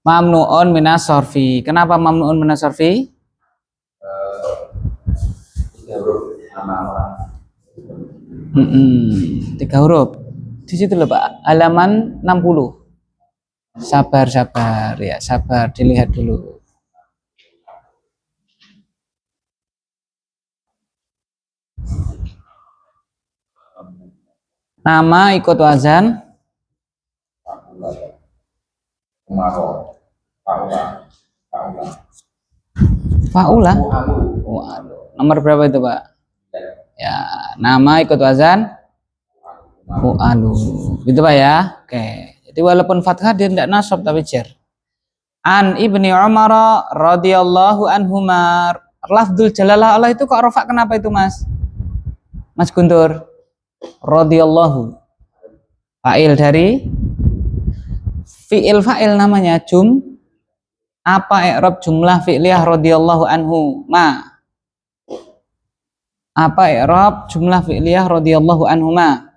Mamnuun minas sorfi. Kenapa mamnuun minas sorfi? Tiga huruf nama orang. Tiga huruf. Di situ loh Pak, halaman 60. Sabar ya, sabar dilihat dulu. Nama ikut wazan. Faula. Nomor berapa itu Pak? Ya, nama ikut wazan. Fu'alu. Gitu Pak ya. Oke. Jadi walaupun fathah dia tidak nasab tapi jar. An Ibni Umar radhiyallahu anhuma. Lafdzul jalalah Allah itu kok rafa kenapa itu Mas? Mas Guntur. Radhiyallahu. Fa'il dari fa'il namanya apa i'rab jumlah fi'liyah radhiyallahu anhu ma? Apa i'rab jumlah fi'liyah radhiyallahu anhu ma?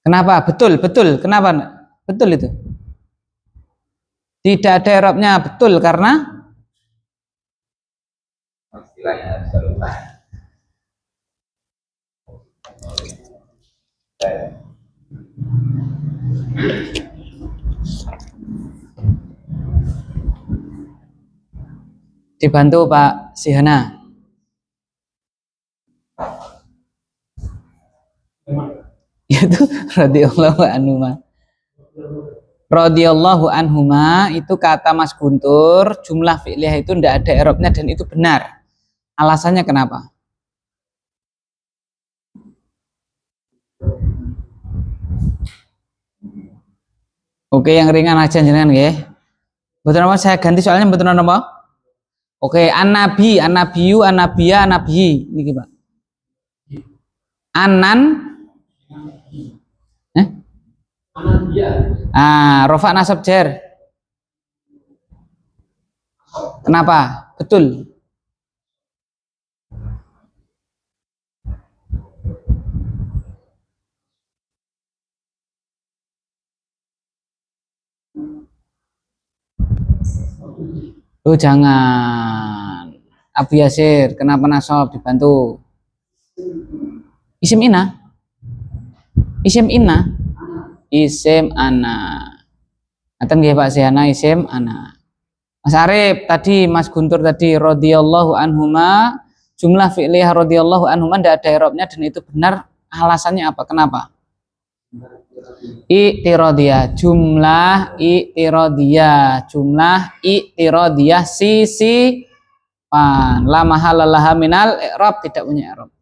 Kenapa? Betul. Kenapa? Betul itu. Tidak ada i'rabnya, betul karena Istilahnya serupa. dibantu Pak Sihana. Itu radhiyallahu anhuma. Radhiyallahu anhuma itu kata Mas Guntur, jumlah fi'liyah itu tidak ada i'rabnya dan itu benar. Alasannya kenapa? Oke, yang ringan aja jenengan nggih. Betul apa saya ganti soalnya betul apa? Oke, an-nabi, an-nabiyu, an-nabiya, an-nabiyi. Niki, Pak. Anan rofa nasab jar. Kenapa? Betul. Oh jangan. Abu Yasir, kenapa nasab dibantu? Isim ina. Isim ina. Isim ana. Ngaten nggih Pak Sihana isim ana. Mas Arif tadi, Mas Guntur tadi radhiyallahu anhuma, jumlah fi'liyah radhiyallahu anhuma tidak ada i'rabnya dan itu benar. Alasannya apa? Kenapa? I'tiradiyah, jumlah i'tiradiyah sisi la mahallalaha minal i'rab, tidak punya i'rab.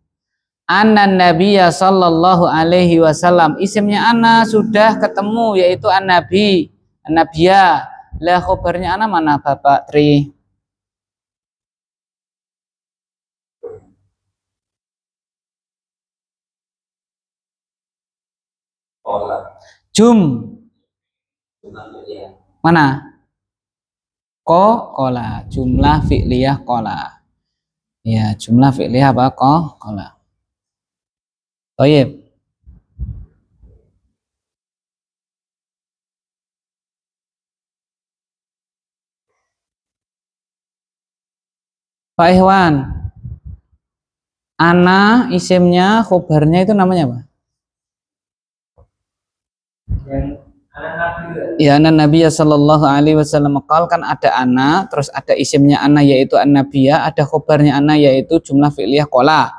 Anna nabiyya sallallahu alaihi wasallam, isimnya ana sudah ketemu yaitu an-nabi, an-nabiyya. Lah khobarnya ana mana Bapak Tri? Mana? Kola, jumlah fi'liyah kola. Ya, jumlah fi'liyah apa? Kola. Baik. Pak Ikhwan, ana isimnya khobarnya itu namanya apa? Ya, ana Nabiya sallallahu alaihi wasallam qal, kan ada ana, terus ada isimnya ana yaitu an-nabiyya, ada khobarnya ana yaitu jumlah fi'liyah qala.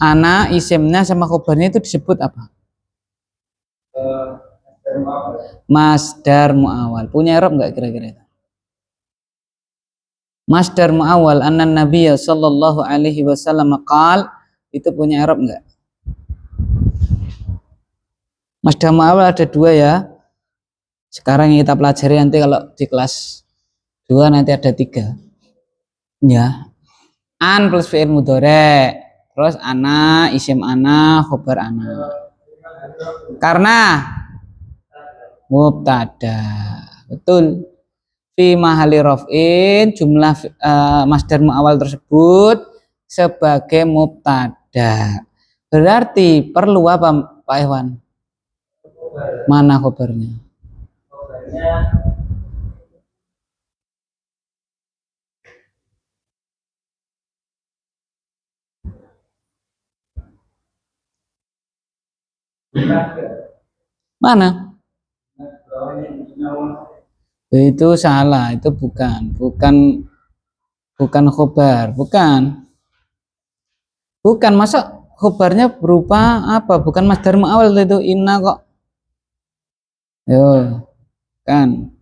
Ana isimnya sama khobarnya itu disebut apa? Masdar muawwal. Punya i'rab enggak kira-kira itu? Masdar muawwal anna Nabiya sallallahu alaihi wasallam qal, itu punya i'rab enggak? Masdar muawwal ada dua ya. Sekarang yang kita pelajari nanti kalau di kelas 2 nanti ada 3. Ya. An plus fi'il mudhari, terus ana, isim ana, khobar ana. Karena mubtada. Betul. fi mahali raf'in, jumlah masdar muawwal tersebut sebagai mubtada. Berarti perlu apa Pak Iwan? Mana khobarnya? Mana? Itu salah, itu bukan khobar, bukan masa khobarnya berupa apa? Bukan masdar muawwal itu inna kok. Yo, kan.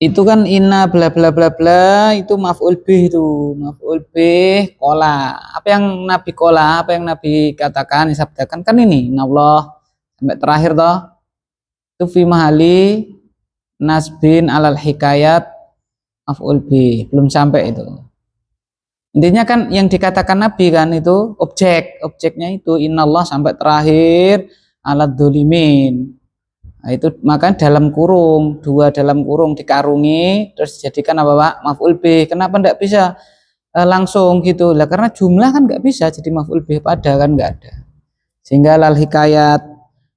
Itu kan inna bla bla bla bla itu maf'ul bih itu, maf'ul bih kola. Apa yang Nabi kola? Apa yang Nabi katakan, disabdakan kan ini, Allah sampai terakhir toh. Itu fi mahali nasbin alal hikayat maf'ul bih, belum sampai itu. Intinya kan yang dikatakan Nabi kan itu objeknya itu innallah sampai terakhir alad dolimin. Nah, itu makanya dalam kurung, dua dalam kurung dikarungi terus dijadikan apa Pak? Maf'ul bih. Kenapa enggak bisa langsung gitu? Lah karena jumlah kan enggak bisa jadi maf'ul bih pada kan enggak ada. Sehingga lal hikayat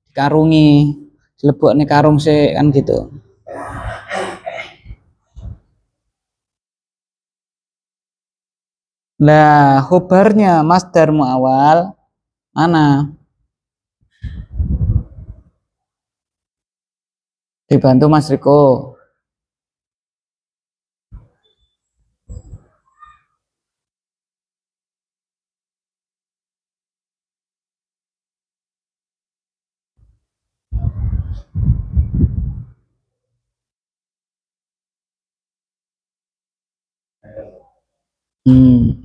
dikarungi, dilebokne karung sih kan gitu. Lah khobarnya masdar muawwal mana? Dibantu Mas Riko.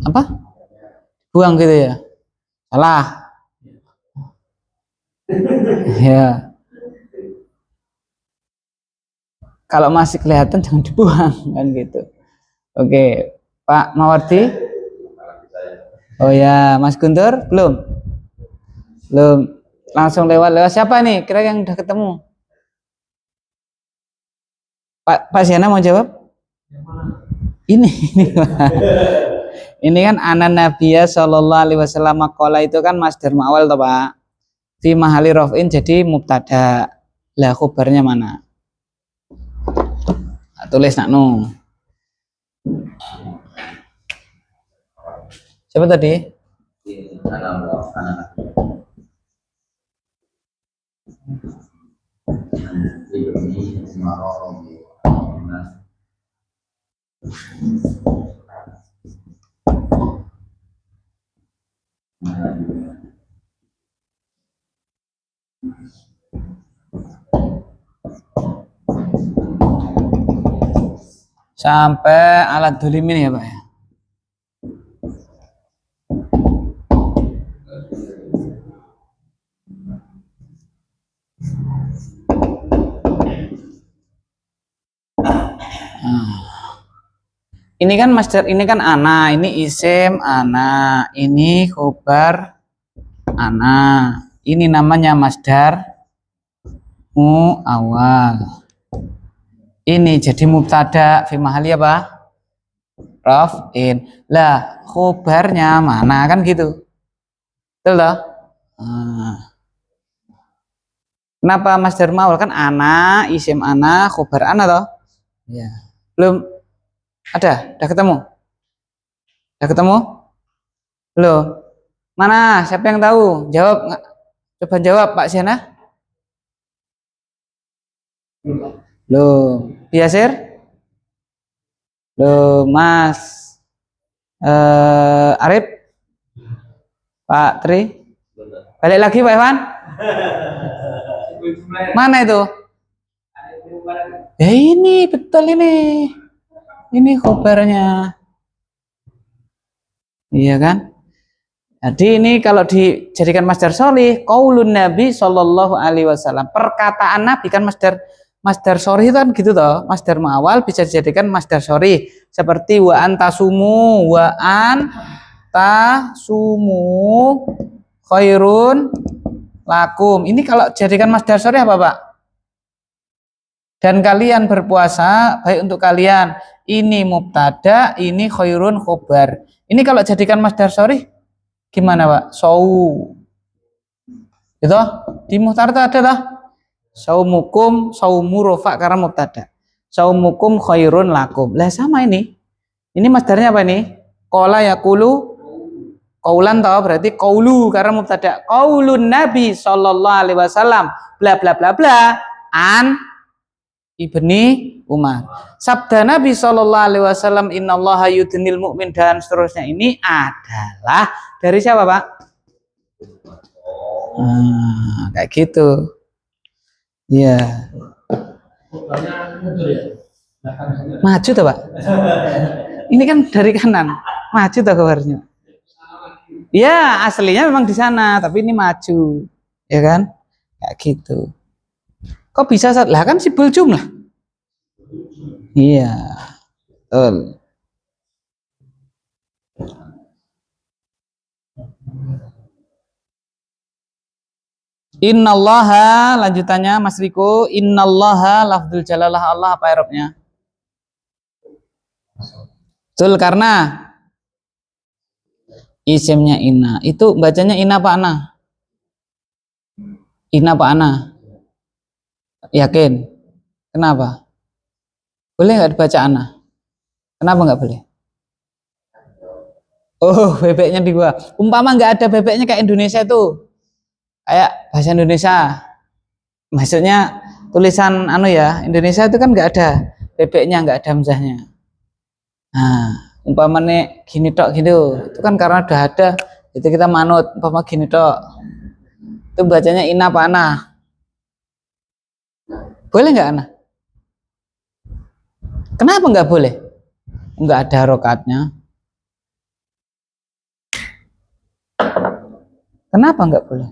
Apa? Buang gitu ya? Salah. Ya. Kalau masih kelihatan jangan dibuang kan gitu. Oke, Pak Mawardi. Oh ya, Mas Guntur belum? Belum. Langsung lewat siapa nih? Kira yang udah ketemu? Pak Siana mau jawab? Ini. Ini kan anan Nabiya Shallallahu Alaihi Wasallam makola itu kan masdar muawwal toh Pak. Fi mahali raf'in jadi mubtada. Lah khobarnya mana? Nah, tulis nak nu. Siapa tadi? Sampai alat dolimin ya Pak ya. Ini kan masdar, ini kan ana, ini isim ana, ini khobar ana. Ini namanya masdar muawwal. Ini jadi mubtada fi mahali apa? Raf'in. Lah, khobarnya mana kan gitu. Betul toh? Kenapa masdar muawwal kan ana, isim ana, khobar ana toh? Ya. Belum ada? Udah ketemu? Udah ketemu? Belum? Mana? Siapa yang tahu? Jawab. Coba jawab Pak Siana. Belum. Biasir? Belum. Mas Arif? Pak Tri? Balik lagi Pak Iwan? Mana itu? Ya ini betul ini. Ini khobarnya. Iya kan? Jadi ini kalau dijadikan masdar sholih, qaulun Nabi Shallallahu Alaihi Wasallam, perkataan Nabi kan masdar sholih itu kan gitu toh, masdar muawwal bisa dijadikan masdar sholih seperti wa antasumu, wa antasumu khairun lakum. Ini kalau jadikan masdar sholih apa Pak? Dan kalian berpuasa baik untuk kalian. Ini mubtada, ini khairun khobar. Ini kalau jadikan masdar sorry gimana Pak? Itu di muhtar itu ada lah. Saumukum, saumu rofa karena mubtada. Saumukum khairun lakum. Lah sama ini. Ini masdarnya apa ini? Qala yaqulu qaulan tahu berarti qaulu karena mubtada. Qaulun Nabi sallallahu alaihi wasallam bla bla bla bla an Ibni Umar. Sabda Nabi sallallahu alaihi wasallam innallaha yudnil mu'min dan seterusnya ini adalah dari siapa, Pak? Kayak gitu. Iya. Maju tuh, Pak. Ini kan dari kanan. Maju tuh kabarnya. Ya, aslinya memang di sana, tapi ini maju. Ya kan? Kayak gitu. Kok bisa lah kan sibul jumlah. Iya. Betul. Innallaha lanjutannya Mas Riko, innallaha lafdzul jalalah Allah apa i'rabnya? Betul karena isimnya inna. Itu bacanya inna apa ana? Inna apa ana? Yakin? Kenapa? Boleh nggak dibaca ana? Kenapa nggak boleh? Oh, bebeknya di gua. Umpama nggak ada bebeknya kayak Indonesia itu. Kayak bahasa Indonesia. Maksudnya tulisan Indonesia itu kan nggak ada bebeknya, nggak ada hamzahnya. Nah, umpamanya gini tok gitu. Itu kan karena udah ada. Itu kita manut umpama gini tok. Itu bacanya inna apa ana? Boleh nggak ana? Kenapa nggak boleh? Nggak ada harokatnya. Kenapa nggak boleh?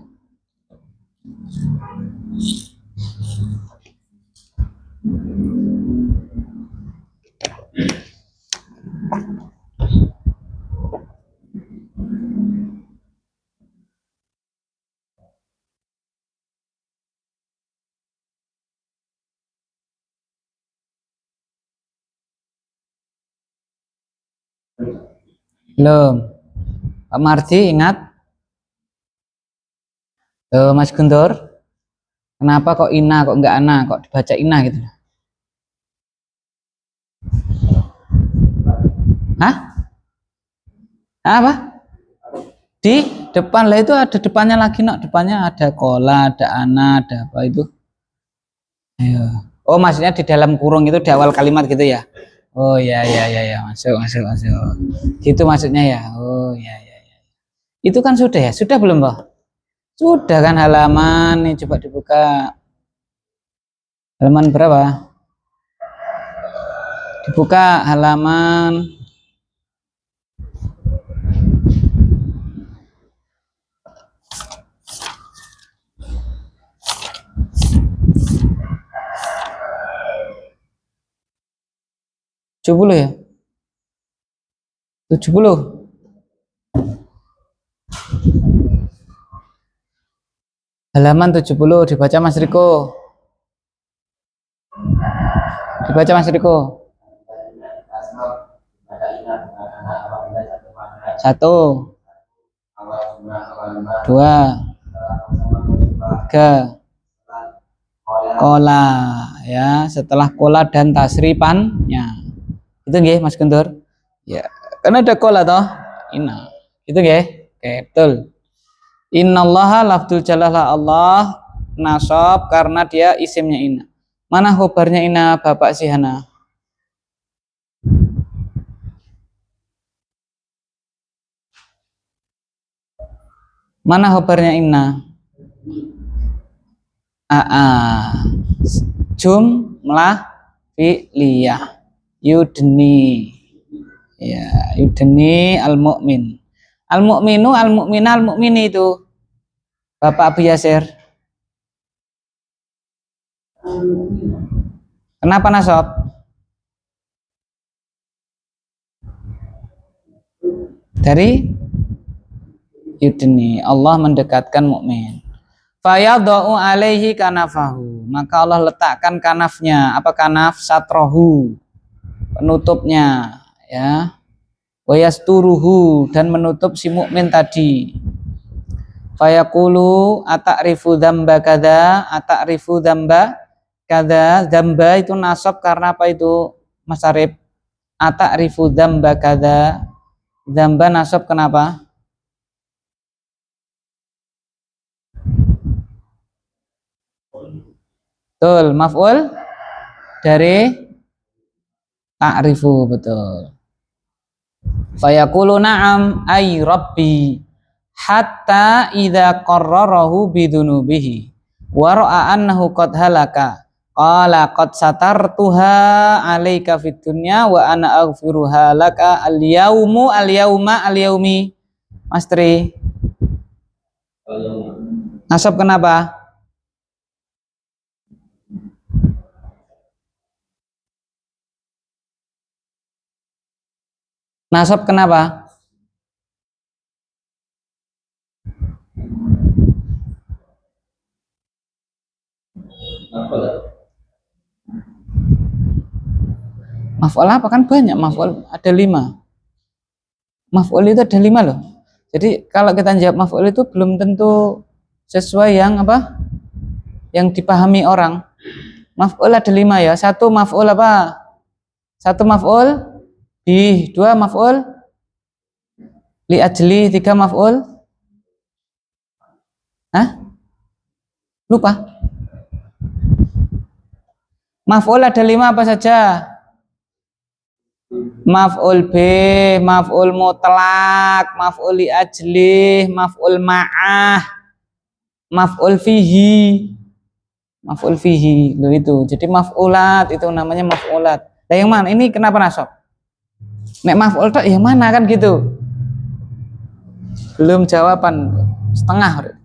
Belum. Pak Marji ingat? Mas Guntur, kenapa kok ina kok enggak ana, kok dibaca ina gitu? Hah? Apa? Di depan lah itu ada depannya lagi nak, depannya ada kola, ada ana, ada apa itu? Ayo. Oh maksudnya di dalam kurung itu di awal kalimat gitu ya? Oh ya masuk. Gitu maksudnya ya? Oh ya. Itu kan sudah ya? Sudah belum Pak? Sudah kan halaman nih coba dibuka. Halaman berapa? Dibuka halaman 70 ya? 70. Halaman 70 dibaca Mas Riko. Dibaca Mas Riko. 1 2 3 kola ya, setelah kola dan tasrifannya. Itu nggih Mas Guntur? Ya, karena ada kola toh. Inna. Itu nggih? Oke, betul. Innallaha lafdzul jalalah Allah nasab karena dia isimnya inna. Mana khobarnya inna Bapak Sihana? Mana khobarnya inna? Jumlah fi'liyah yudni ya, yudni al-mu'min. Al-mu'minu, al-mu'mina, al-mu'mini itu Bapak Abu Yasir. Kenapa nasab? Dari yudni, Allah mendekatkan mukmin. Fayadau alaihi kanafahu, maka Allah letakkan kanafnya. Apa kanaf? Satrohu, penutupnya, ya. Wayasturuhu, dan menutup si mukmin tadi. Fayaqulu ata'rifu dzamba kada, ata'rifu dzamba kada. Dzamba itu nasab karena apa itu, Mas Arif? Ata'rifu dzamba kada. Dzamba nasab kenapa? Betul, maf'ul dari ta'rifu, betul. Fayaqulu na'am ay rabbi hatta idza qarrarahu bidunubihi wa ra'a annahu qad halaka qala qad satartuha 'alaika fid dunya wa ana aghfiruha laka al-yaumu al-yauma al-yaumi. Mas Tri, nasab kenapa? Nasab kenapa? Maf'ul apa, kan banyak maf'ul, ada 5. Maf'ul itu ada 5 loh. Jadi kalau kita jawab maf'ul itu belum tentu sesuai yang apa? Yang dipahami orang. Maf'ul ada 5 ya. 1 maf'ul apa? 1 maf'ul bih, 2 maf'ul li ajli, 3 maf'ul. Hah? Lupa. Maf'ul ada 5 apa saja? Maf'ul bih, maf'ul mutlak, maf'ul li ajli, maf'ul ma'ah, maf'ul fihi. Maf'ul fihi loh itu. Jadi maf'ulat itu namanya maf'ulat. Nah yang mana? Ini kenapa nasab? Nek maf'ul tak yang mana kan gitu. Belum jawaban, setengah.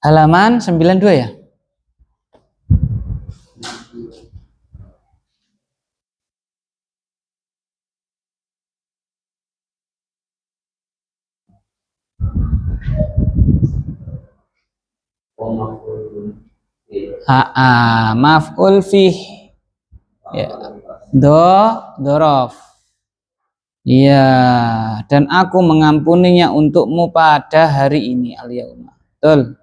Halaman 92 ya? Maf'ul fih. Ya. Dorof. Iya, dan aku mengampuninya untukmu pada hari ini, al-yauma. Betul.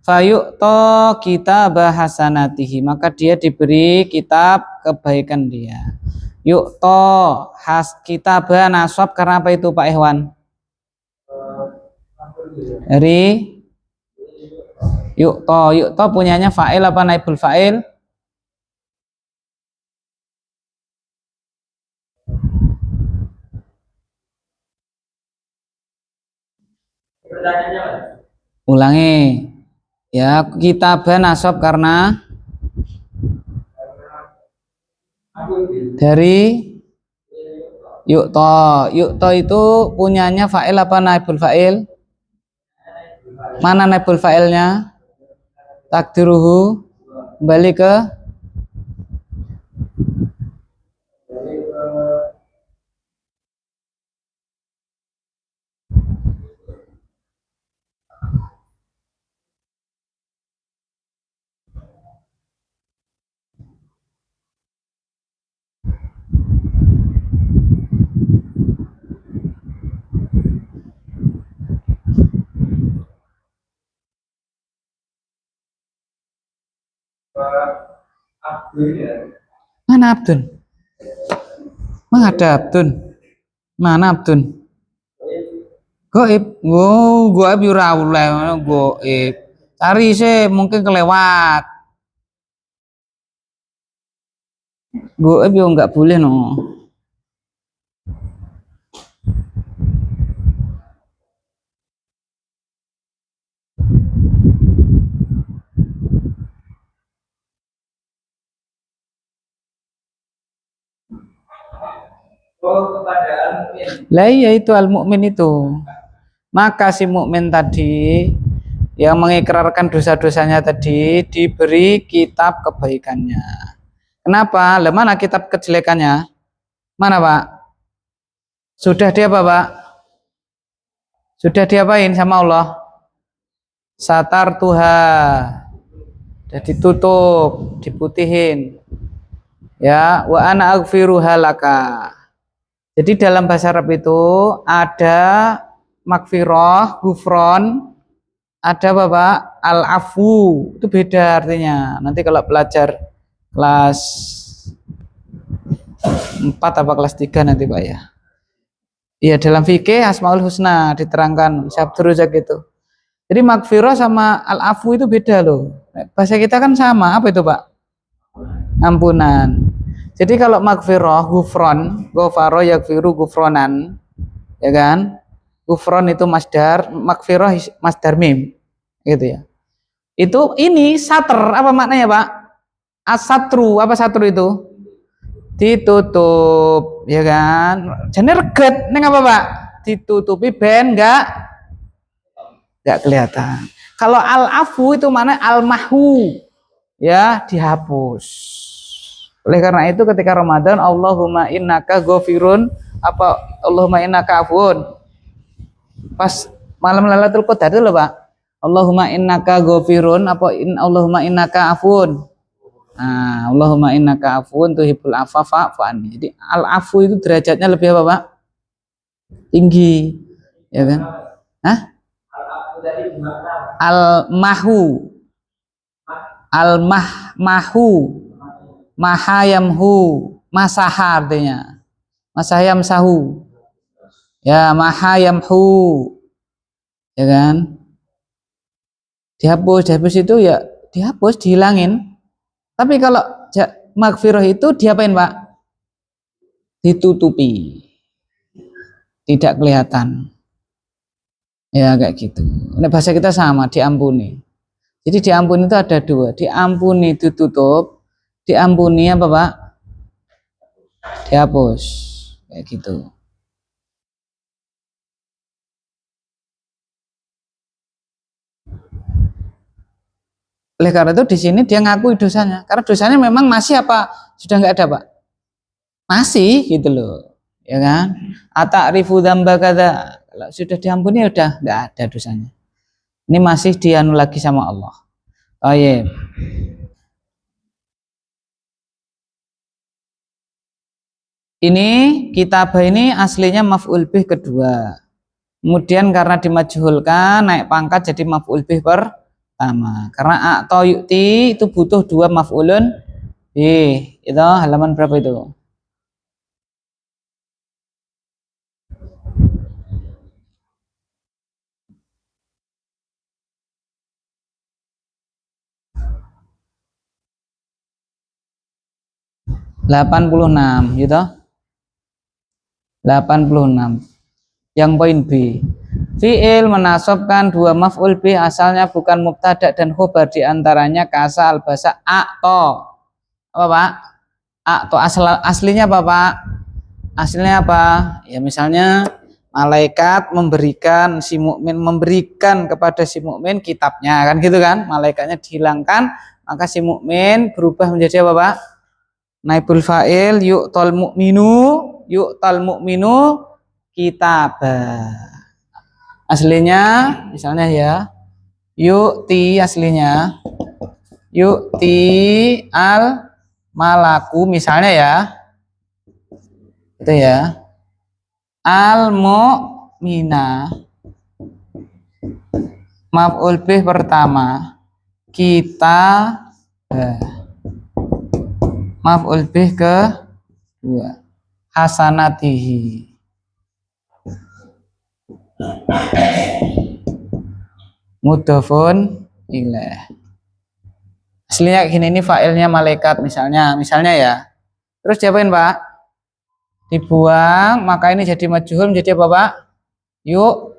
Fayu'to kitab hasanatihi, maka dia diberi kitab kebaikan dia. Yu'to kitab nasab karena apa itu Pak Ikhwan? Dari yu'to punyanya fa'il apa naibul fa'il? Ulangi. Ya, kitab nasab karena dari yu'to itu punyanya fa'il apa naibul fa'il? Mana naibul fa'ilnya? Takdiruhu, kembali ke mana Abdun? Mana ada Abdun? Mana Abdun? Goib. Wow, goib yura oleh goib. Cari sih mungkin kelewat. Goib yo nggak boleh no. Oh, kepada al-mu'min. Lah iya itu al-mukmin itu. Maka si mukmin tadi yang mengikrarkan dosa-dosanya tadi diberi kitab kebaikannya. Kenapa? Lah mana kitab kejelekannya? Mana, Pak? Sudah dia apa, Pak? Sudah diapain sama Allah? Satar tuha. Sudah ditutup, diputihin. Ya, wa ana aghfiruha laka. Jadi dalam bahasa Arab itu ada makfirah, gufron, ada Bapak al-afu. Itu beda artinya. Nanti kalau belajar kelas 4 apa kelas 3 nanti Pak ya. Iya dalam fikih Asmaul Husna diterangkan Syabdur Ruzak itu. Jadi makfirah sama al-afu itu beda loh. Bahasa kita kan sama. Apa itu Pak? Ampunan. Jadi kalau makfirah, gufron, gofaro yakfiru gufronan, ya kan? Gufron itu masdar, makfirah masdar mim, gitu ya. Itu ini satr, apa maknanya Pak? Asatru, apa satru itu? Ditutup, ya kan? Jadi reget, ini apa Pak? Ditutupi ben nggak kelihatan. Kalau al-afu itu mana al-mahu, ya dihapus. Oleh karena itu ketika Ramadan Allahumma innaka ghafirun apa Allahumma innaka afun. Pas malam Lailatul Qadar itu loh Pak. Allahumma innaka ghafirun apa Allahumma innaka afun. Nah, Allahumma innaka afun tuhibbul afwa fa'fu anni. Jadi al-afu itu derajatnya lebih apa Pak? Tinggi. Ya kan? Hah? Al-mahu. Al-mahmahu. Mahayamhu, masaha artinya. Masahayam sahu. Ya, mahayamhu. Ya kan? Dihapus itu ya dihapus, dihilangin. Tapi kalau magfirah itu diapain, Pak? Ditutupi. Tidak kelihatan. Ya kayak gitu. Ini bahasa kita sama, diampuni. Jadi diampuni itu ada dua, diampuni ditutup, diampuni apa Pak? Dihapus, kayak gitu. Oleh karena itu di sini dia ngakui dosanya, karena dosanya memang masih apa? Sudah nggak ada Pak? Masih gitu loh, ya kan? Ata'rifu dzamba kadza, kalau sudah diampuni ya udah nggak ada dosanya. Ini masih dianu lagi sama Allah. Oh iya. Ini kitabah ini aslinya maf'ul bih kedua. Kemudian karena dimajhulkan naik pangkat jadi maf'ul bih pertama. Karena atau yu'ti itu butuh dua maf'ulun bih. Itu halaman berapa itu? (86) gitu. 86. Yang poin B. Fi'il menasabkan dua maf'ul bih asalnya bukan mubtada dan khobar diantaranya kasa albasa a'to. Apa Pak? A'to aslinya apa Pak? Aslinya apa? Ya misalnya malaikat memberikan si mukmin memberikan kepada si mukmin kitabnya kan gitu kan? Malaikatnya dihilangkan maka si mukmin berubah menjadi apa Pak? Naibul fa'il yu'tal mu'minu kitab. Aslinya misalnya ya yu'ti aslinya yu'ti al malaku misalnya ya itu ya al mu'mina maf'ul bih pertama kita maf'ul bih kedua hasanatihi mudhafun ilaih. Aslinya gini, ini fa'ilnya malaikat misalnya ya Terus diapain Pak? Dibuang, maka ini jadi majhul menjadi apa Pak? Yuk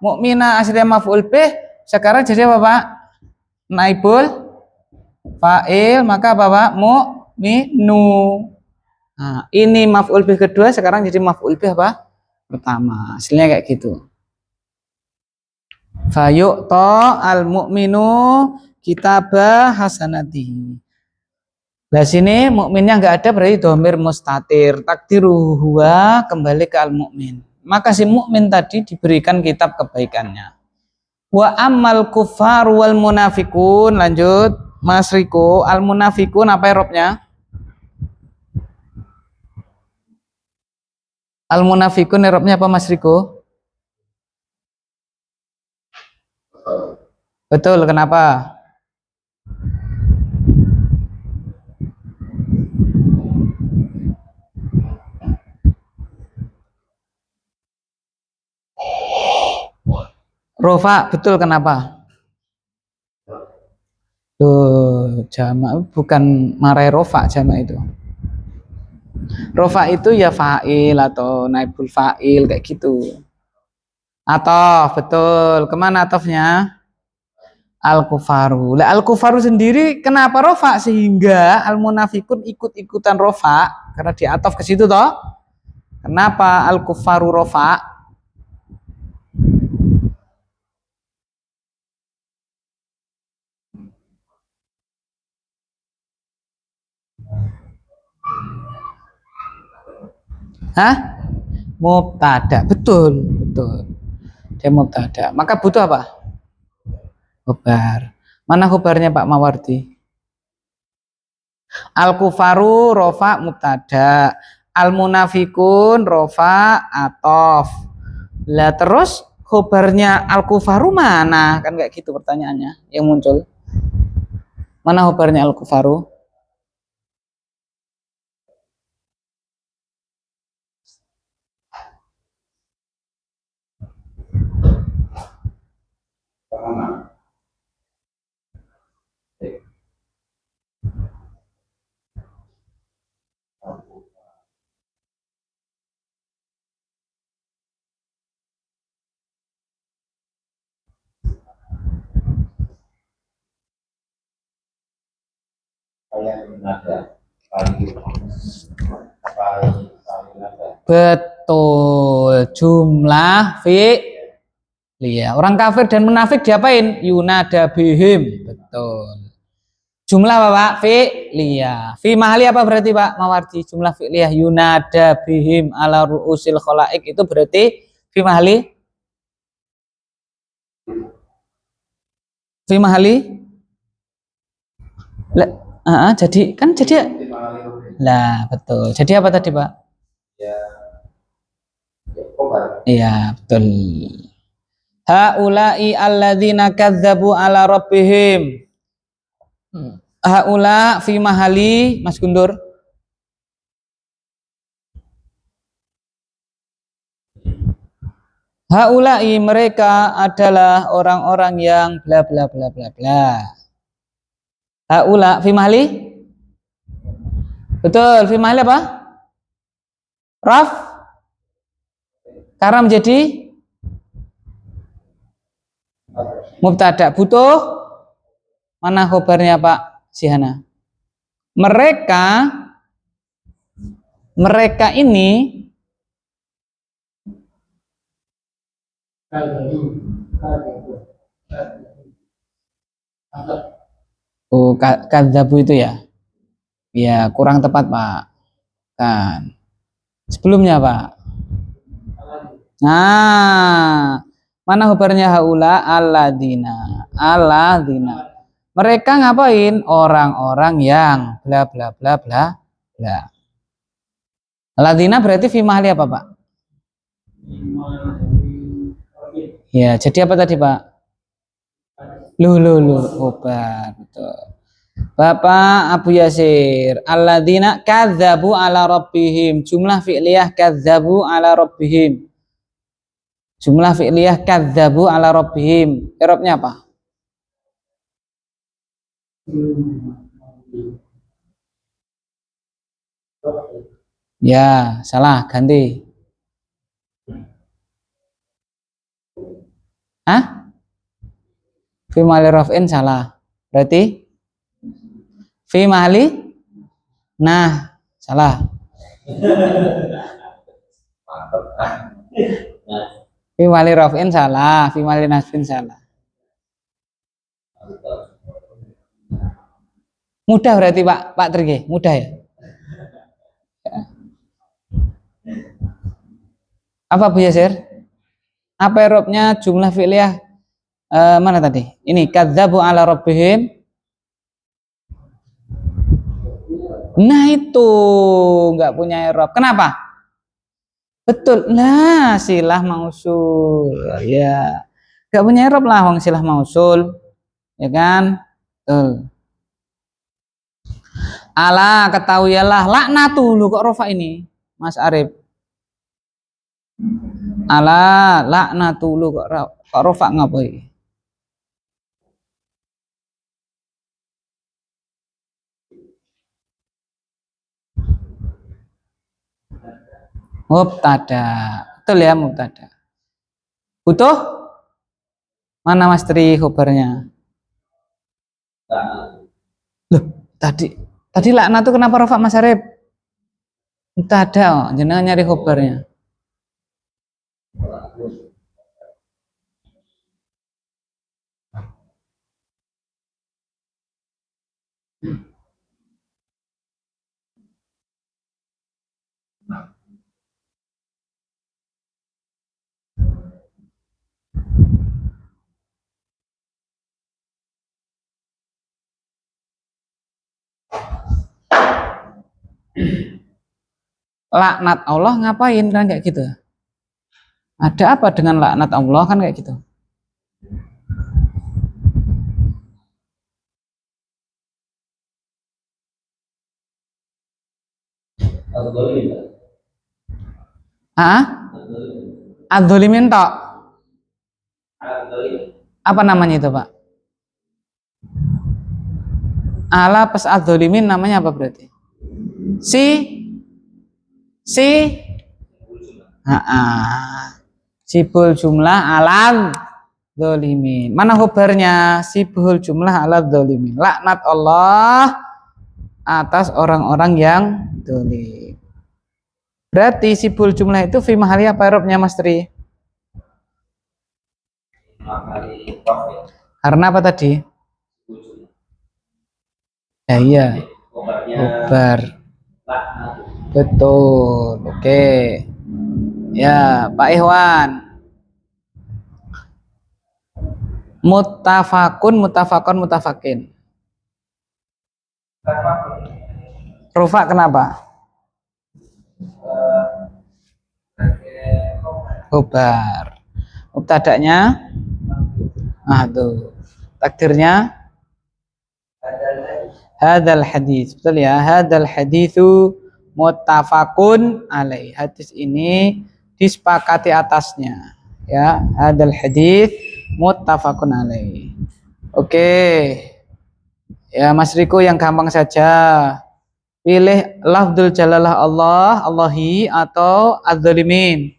mukmina aslinya maf'ul bih, sekarang jadi apa Pak? Naibul fa'il, maka apa Pak? Mu'minu. Nah, ini maf'ul bih kedua, sekarang jadi maf'ul bih apa? Pertama. Hasilnya kayak gitu. Fayu'ta al-mu'minu kitabah hasanatihi. Nah sini mukminnya nggak ada, berarti domir mustatir, takdiru huwa, kembali ke al-mukmin. Maka si mukmin tadi diberikan kitab kebaikannya. Wa ammal kufar wal munafikun, lanjut Mas Riko, al munafikun apa irobnya? Al munafikun irobnya apa Mas Riko? Betul, kenapa? Rofa, betul, kenapa? Tuh, jamak bukan marai rofa, jamak itu. Rofa itu ya fa'il atau naibul fa'il kayak gitu. Atof, betul. Kemana atofnya? Al-kufaru. Lah al-kufaru sendiri kenapa rofa, sehingga al-munafikun ikut-ikutan rofa karena diatof ke situ toh? Kenapa al-kufaru rofa? Hah? Mubtada. Betul, betul. Dia mubtada. Maka butuh apa? Khobar. Mana khobarnya Pak Mawardi? Al-kufaru rofa mubtada, al-munafikun rofa atof. Lah terus khobarnya al-kufaru mana? Kan kayak gitu pertanyaannya yang muncul. Mana khobarnya al-kufaru? Betul, jumlah fi'liyah. Orang kafir dan munafik diapain? Yunada bihim. Betul. Jumlah apa Pak? Fi'liyah. Fi mahali apa berarti Pak Mawardi? Jumlah fi'liyah yunada bihim ala ru'usil khalaik, itu berarti fi mahali? Fi mahali? Jadi kan jadi lah betul. Jadi apa tadi Pak? Iya, betul. Haula'i alladzina kadzdzabu ala rabbihim. Haula fi mahali Mas Guntur. Haula'i mereka adalah orang-orang yang bla bla bla bla bla. Haula fi mahali? Betul, fi mahali apa? Raf. Karena menjadi mubtada. Butuh mana khobarnya Pak Sihana? Mereka ini kadzabu itu ya? Ya, kurang tepat Pak. Kan. Sebelumnya Pak. Nah, mana khobarnya haula? Alladzina. Mereka ngapain? Orang-orang yang bla bla bla bla bla. Alladzina berarti fi mahali apa Pak? Ya, jadi apa tadi Pak? Khobar, betul. Bapak Abu Yasir, alladzina kadzabu ala rabbihim, jumlah fi'liyah kadzabu ala rabbihim. Jumlah fi'liyah kadzabu ala rabbihim. I'rabnya apa? Ya, salah, ganti. Hah? Fi mahali raf'in salah. Berarti fi mahali nah, salah. Fi mahali raf'in salah, fi mahali nasbin salah. Mudah berarti Pak Trige, mudah ya? Apa Bu Yasir? Apa irobnya jumlah fi'liyah mana tadi? Ini kadzabu ala rabbihim. Nah itu nggak punya irob. Kenapa? Betul. Nah, silah mausul. Ya. Nggak punya irob lah wong silah mausul. Ya kan? Betul. Ala ketahuilah laknatu lu kok rofa ini Mas Arif. Ala laknatu lu kok rofa ngapain? Mubtada. Betul ya mubtada. Butuh? Mana Mas Tri khobarnya? Loh, tadi laknatu kenapa rofa Mas Arif? Mubtada, oh, jenengan nyari khobarnya. Laknat Allah ngapain kan kayak gitu? Ada apa dengan laknat Allah kan kayak gitu? Ah? Adzolimin tok. Apa namanya itu Pak? Ala pas adzolimin namanya apa berarti? Si sibul jumlah alam dzolimin. Mana khobarnya? Sibul jumlah alam dzolimin. Laknat Allah atas orang-orang yang dzolim. Berarti sibul jumlah itu fi mahali apa irobnya Mas Tri? Karena apa tadi? Ya iya. Khobar. Betul. Oke. Ya, Pak Ikhwan. Muttafaqun, muttafaqun, muttafakin. Rufa kenapa? Khobar. Mubtada'nya tuh. Takdirnya hadzal hadis. Betul ya? Hadzal haditsu muttafaqun alaih. Hadis ini disepakati atasnya. Ya, hadzal hadis muttafaqun alaih. Oke. Ya, Mas Riko yang gampang saja. Pilih lafdzul jalalah Allah, Allahi atau adz-dzalimin.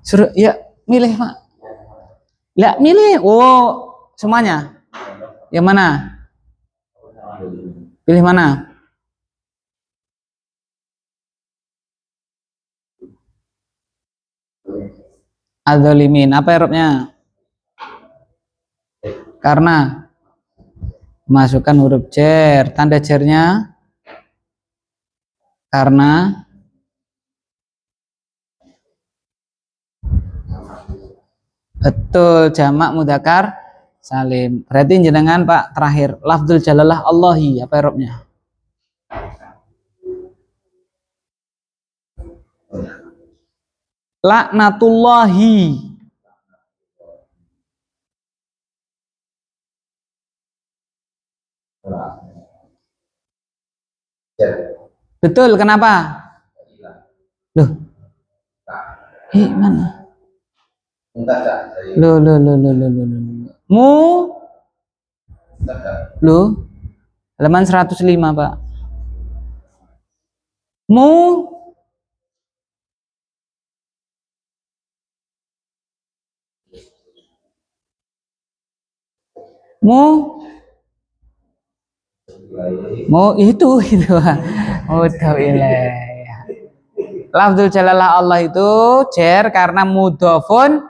Suruh ya milih Pak. Ya milih. Oh, semuanya. Yang mana? Pilih mana? Adzolimin. Apa irobnya? Karena masukkan huruf jar. Tanda jarnya karena betul jamak mudzakkar salim. Berarti jenengan Pak terakhir lafdzul jalalah Allahi apa irobnya? Laknatullahi. Betul, kenapa? Loh. Mana? Loh. Mu lu halaman 105, Pak. Mu mu mau itu gitu Pak. Mudhof ilaih. Lafzul jalalah Allah itu jer karena mudhofun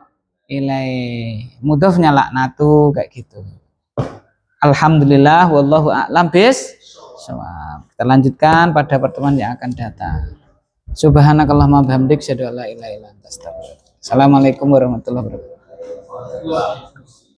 ilaih. Mudhofnya laknatu kayak gitu. Alhamdulillah wallahu a'lam bissawab. Kita lanjutkan pada pertemuan yang akan datang. Subhanakallahumma bihamdik, asyhadu an la ilaha illa anta, astaghfiruka. Assalamualaikum warahmatullahi wabarakatuh.